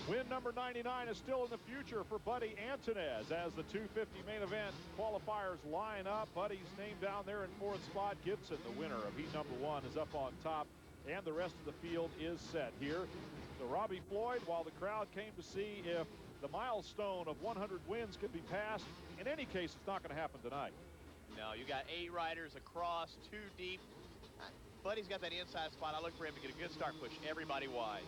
Win number 99 is still in the future for Buddy Antunez as the 250 main event qualifiers line up. Buddy's name down there in fourth spot. Gibson, the winner of heat number 1, is up on top, and the rest of the field is set here. So Robbie Floyd, while the crowd came to see if the milestone of 100 wins could be passed, in any case, it's not going to happen tonight. No, you got 8 riders across, 2 deep. Buddy's got that inside spot. I look for him to get a good start, push everybody wide.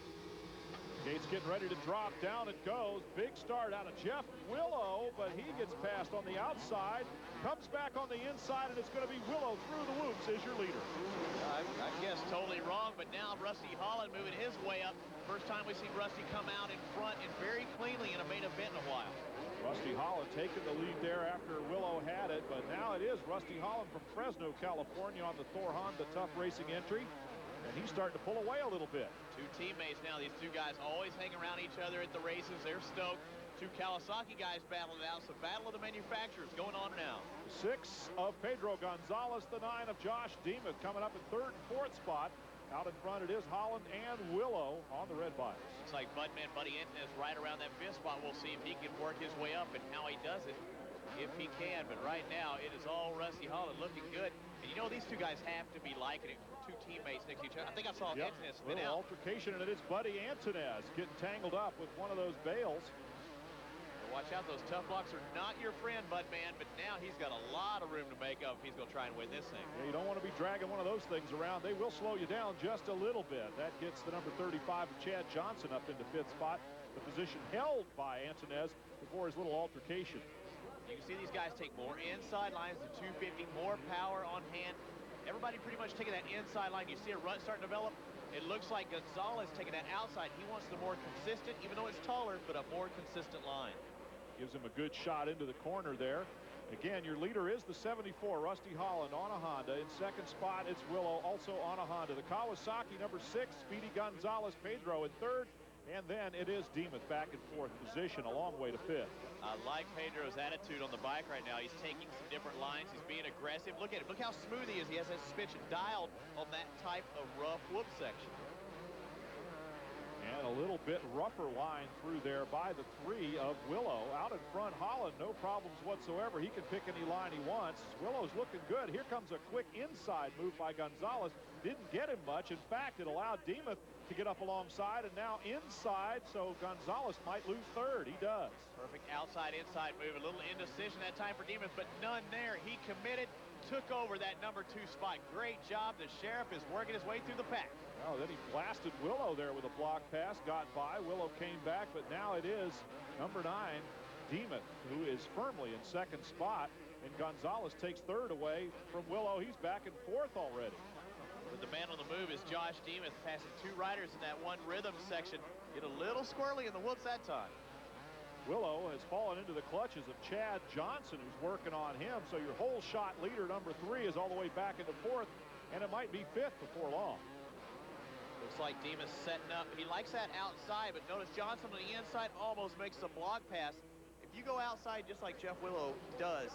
Gates getting ready to drop. Down it goes. Big start out of Jeff Willow, but he gets passed on the outside. Comes back on the inside, and it's going to be Willow through the whoops as your leader. I guess totally wrong, but now Rusty Holland moving his way up. First time we've seen Rusty come out in front and very cleanly in a main event in a while. Rusty Holland taking the lead there after Willow had it, but now it is Rusty Holland from Fresno, California on the Thor Honda Tough Racing entry. And he's starting to pull away a little bit. 2 teammates now. These 2 guys always hang around each other at the races. They're stoked. 2 Kawasaki guys battling it out. So battle of the manufacturers going on now. 6 of Pedro Gonzalez, the 9 of Josh Demuth coming up in 3rd and 4th spot. Out in front it is Holland and Willow on the red bikes. Looks like Budman Buddy Antunez is right around that 5th spot. We'll see if he can work his way up and how he does it, if he can. But right now it is all Rusty Holland looking good. And you know these 2 guys have to be liking it. 2 teammates next to each other. I think I saw Antunez spin out. Altercation, and it is Buddy Antunez getting tangled up with one of those bales. So watch out, those tough blocks are not your friend, Budman, but now he's got a lot of room to make up if he's going to try and win this thing. Yeah, you don't want to be dragging one of those things around. They will slow you down just a little bit. That gets the number 35 of Chad Johnson up into 5th spot. The position held by Antunez before his little altercation. You can see these guys take more inside lines, the 250, more power on hand. Everybody pretty much taking that inside line. You see a rut starting to develop. It looks like Gonzalez taking that outside. He wants the more consistent, even though it's taller, but a more consistent line. Gives him a good shot into the corner there. Again, your leader is the 74, Rusty Holland on a Honda. In 2nd spot, it's Willow, also on a Honda. The Kawasaki, number 6, Speedy Gonzalez Pedro in 3rd. And then it is Demuth back in 4th position, a long way to 5th. I like Pedro's attitude on the bike right now. He's taking some different lines. He's being aggressive. Look at him. Look how smooth he is. He has that suspension dialed on that type of rough whoop section. And a little bit rougher line through there by the 3 of Willow. Out in front, Holland, no problems whatsoever. He can pick any line he wants. Willow's looking good. Here comes a quick inside move by Gonzalez. Didn't get him much. In fact, it allowed Demuth to get up alongside, and now inside, so Gonzalez might lose 3rd. He does. Perfect outside-inside move. A little indecision that time for Demuth, but none there. He committed, took over that number 2 spot. Great job. The Sheriff is working his way through the pack. Oh, then he blasted Willow there with a block pass, got by. Willow came back, but now it is number 9, Demuth, who is firmly in 2nd spot, and Gonzalez takes 3rd away from Willow. He's back in 4th already. But the man on the move is Josh Demuth, passing 2 riders in that 1 rhythm section. Get a little squirrely in the whoops that time. Willow has fallen into the clutches of Chad Johnson, who's working on him. So your whole shot leader, number 3, is all the way back into 4th, and it might be 5th before long. Looks like Demuth setting up. He likes that outside, but notice Johnson on the inside almost makes a block pass. If you go outside just like Jeff Willow does,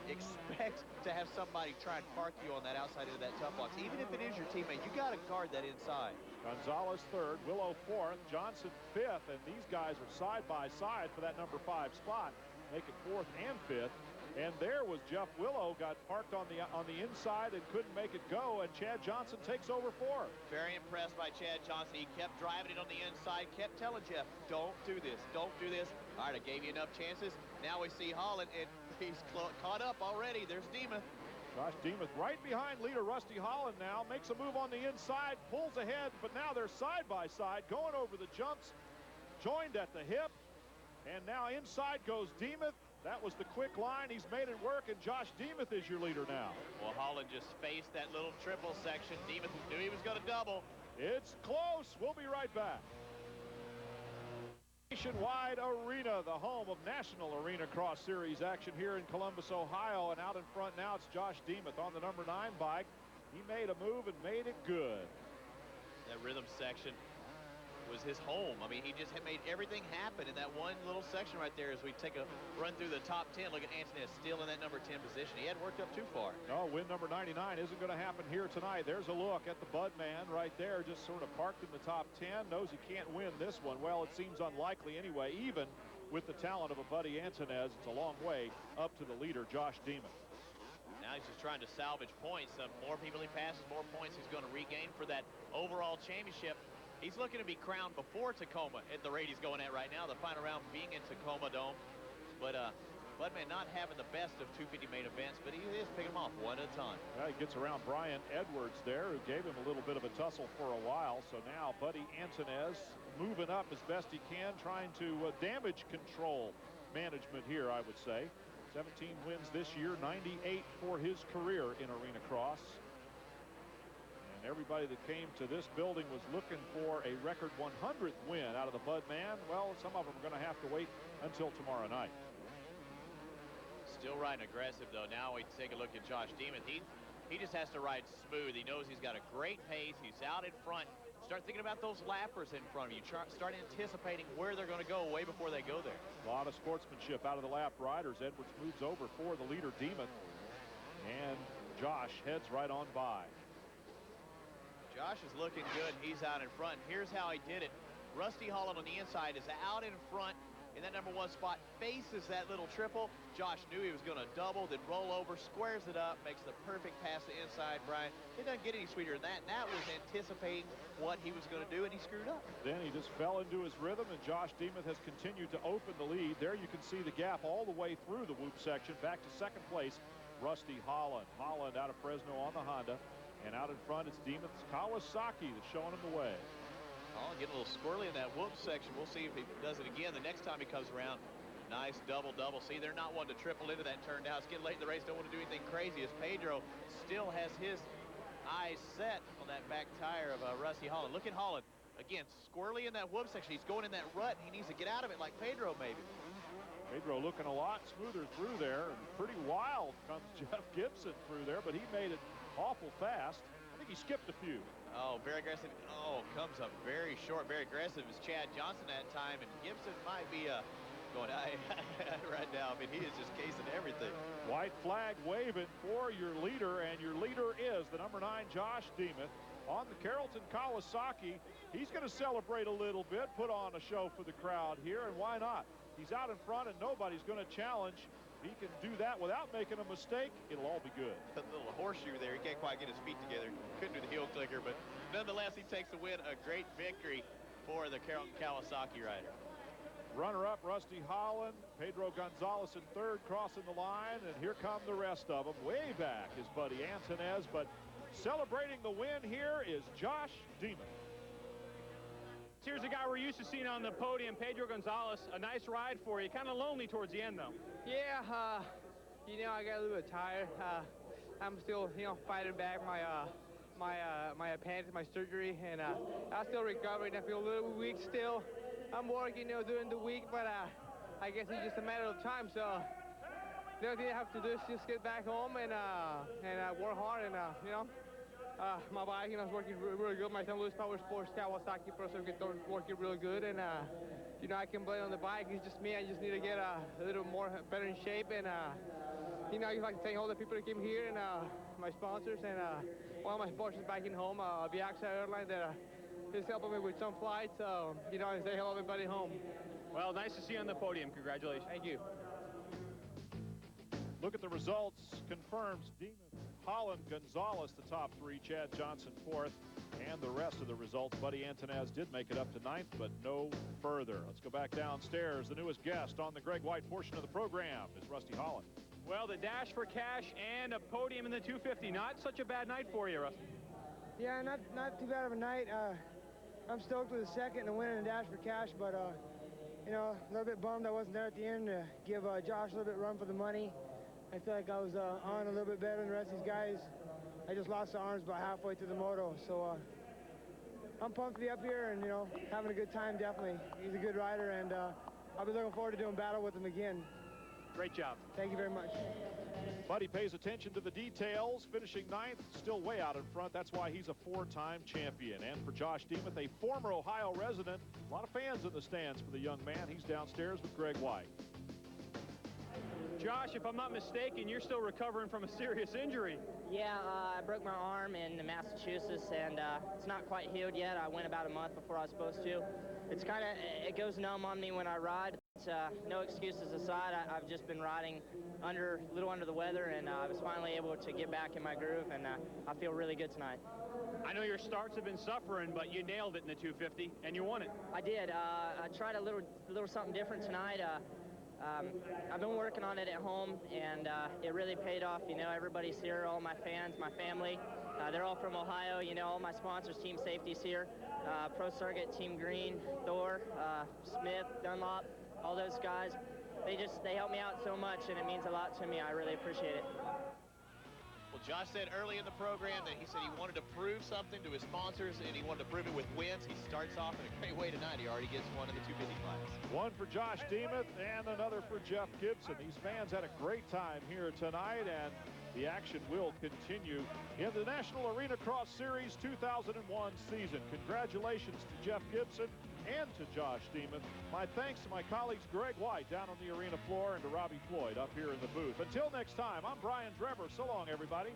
expect to have somebody try and park you on that outside into that tough box. Even if it is your teammate, you got to guard that inside. Gonzalez 3rd, Willow 4th, Johnson 5th, and these guys are side by side for that number 5 spot, make it 4th and 5th. And there was Jeff Willow, got parked on the inside and couldn't make it go, and Chad Johnson takes over 4th. Very impressed by Chad Johnson. He kept driving it on the inside, kept telling Jeff, don't do this, don't do this. All right, I gave you enough chances. Now we see Holland, and he's caught up already. There's Demuth. Josh Demuth right behind leader Rusty Holland now, makes a move on the inside, pulls ahead, but now they're side by side, going over the jumps, joined at the hip, and now inside goes Demuth. That was the quick line. He's made it work, and Josh Demuth is your leader now. Well, Holland just faced that little triple section. Demuth knew he was going to double. It's close. We'll be right back. Nationwide Arena, the home of National Arenacross Series action here in Columbus, Ohio. And out in front now, it's Josh Demuth on the number 9 bike. He made a move and made it good. That rhythm section was his home. I mean, he just had made everything happen in that one little section right there. As we take a run through the top 10, look at Antonez still in that number 10 position. He hadn't worked up too far. No, win number 99 isn't going to happen here tonight. There's a look at the Bud man right there, just sort of parked in the top 10. Knows he can't win this one. Well, it seems unlikely anyway. Even with the talent of a Buddy Antonez, it's a long way up to the leader, Josh Demon. Now he's just trying to salvage points. The more people he passes, more points he's going to regain for that overall championship. He's looking to be crowned before Tacoma at the rate he's going at right now. The final round being in Tacoma Dome. But Budman not having the best of 250 main events, but he is picking them off one at a time. Yeah, he gets around Brian Edwards there, who gave him a little bit of a tussle for a while. So now Buddy Antonez moving up as best he can, trying to damage control management here, I would say. 17 wins this year, 98 for his career in Arenacross. And everybody that came to this building was looking for a record 100th win out of the Bud man. Well, some of them are going to have to wait until tomorrow night. Still riding aggressive, though. Now we take a look at Josh Demon. He just has to ride smooth. He knows he's got a great pace. He's out in front. Start thinking about those lappers in front of you. Start anticipating where they're going to go way before they go there. A lot of sportsmanship out of the lap riders. Edwards moves over for the leader, Demon. And Josh heads right on by. Josh is looking good. He's out in front. Here's how he did it. Rusty Holland on the inside is out in front in that number 1 spot, faces that little triple. Josh knew he was going to double, then roll over, squares it up, makes the perfect pass to inside, Brian. It doesn't get any sweeter than that. And that was anticipating what he was going to do, and he screwed up. Then he just fell into his rhythm, and Josh Demuth has continued to open the lead. There you can see the gap all the way through the whoop section. Back to second place, Rusty Holland. Holland out of Fresno on the Honda. And out in front, it's Demuth's Kawasaki that's showing him the way. Oh, getting a little squirrely in that whoop section. We'll see if he does it again the next time he comes around. Nice double-double. See, they're not wanting to triple into that turn now. It's getting late in the race. Don't want to do anything crazy as Pedro still has his eyes set on that back tire of Rusty Holland. Look at Holland. Again, squirrely in that whoop section. He's going in that rut. He needs to get out of it like Pedro maybe. Pedro looking a lot smoother through there. And pretty wild comes Jeff Gibson through there, but he made it awful fast. I think he skipped a few. Oh, very aggressive. Oh, comes up very short, very aggressive as Chad Johnson that time. And Gibson might be going right now. I mean, he is just casing everything. White flag waving for your leader, and your leader is the number 9, Josh Demuth. On the Carrollton Kawasaki, he's going to celebrate a little bit, put on a show for the crowd here, and why not? He's out in front, and nobody's going to challenge. If he can do that without making a mistake, it'll all be good. A little horseshoe there. He can't quite get his feet together. Couldn't do the heel clicker, but nonetheless, he takes the win. A great victory for the Carrollton Kawasaki rider. Runner-up, Rusty Holland. Pedro Gonzalez in third, crossing the line, and here come the rest of them. Way back is Buddy Antonez, but celebrating the win here is Josh Demon. Here's a guy we're used to seeing on the podium, Pedro Gonzalez. A nice ride for you. Kind of lonely towards the end, though. Yeah, you know, I got a little bit tired. I'm still, you know, fighting back my appendix, my surgery, and I'm still recovering. I feel a little weak still. I'm working, you know, during the week, but I guess it's just a matter of time. So the only thing I have to do is just get back home and work hard, and you know. My bike, you know, is working really good. My St. Louis Power Sports Kawasaki Pro Circuit is working really good, and you know, I can blame on the bike. It's just me. I just need to get a little more better in shape, and you know, I'd like to thank all the people that came here and my sponsors, and one of my sponsors back in home, Viaxa Airline, that is helping me with some flights. So you know, I say hello everybody home. Well, nice to see you on the podium. Congratulations. Thank you. Look at the results. Confirms Demon, Holland, Gonzalez, the top 3, Chad Johnson 4th, and the rest of the results. Buddy Antonez did make it up to 9th, but no further. Let's go back downstairs. The newest guest on the Greg White portion of the program is Rusty Holland. Well, the dash for cash and a podium in the 250. Not such a bad night for you, Rusty. Yeah, not too bad of a night. I'm stoked with the second and winning the dash for cash, but you know, a little bit bummed I wasn't there at the end to give Josh a little bit run for the money. I feel like I was on a little bit better than the rest of these guys. I just lost the arms about halfway through the moto, so I'm pumped to be up here and, you know, having a good time, definitely. He's a good rider, and I'll be looking forward to doing battle with him again. Great job. Thank you very much. Buddy pays attention to the details, finishing 9th, still way out in front. That's why he's a 4-time champion. And for Josh Demuth, a former Ohio resident, a lot of fans in the stands for the young man. He's downstairs with Greg White. Josh, if I'm not mistaken, you're still recovering from a serious injury. Yeah, I broke my arm in Massachusetts, and it's not quite healed yet. I went about a month before I was supposed to. It's kind of, it goes numb on me when I ride. But, no excuses aside, I've just been riding a little under the weather, and I was finally able to get back in my groove, and I feel really good tonight. I know your starts have been suffering, but you nailed it in the 250, and you won it. I did. I tried a little something different tonight. I've been working on it at home, and it really paid off. You know, everybody's here, all my fans, my family. They're all from Ohio. You know, all my sponsors, Team Safety's here. Pro Circuit, Team Green, Thor, Smith, Dunlop, all those guys. They help me out so much, and it means a lot to me. I really appreciate it. Well, Josh said early in the program that he said he wanted to prove something to his sponsors, and he wanted to prove it with wins. He starts off in a great way tonight. He already gets one in the 250 class. One for Josh Demuth and another for Jeff Gibson. These fans had a great time here tonight, and the action will continue in the National Arenacross Series 2001 season. Congratulations to Jeff Gibson and to Josh Demuth. My thanks to my colleagues Greg White down on the arena floor and to Robbie Floyd up here in the booth. Until next time, I'm Brian Drever. So long, everybody.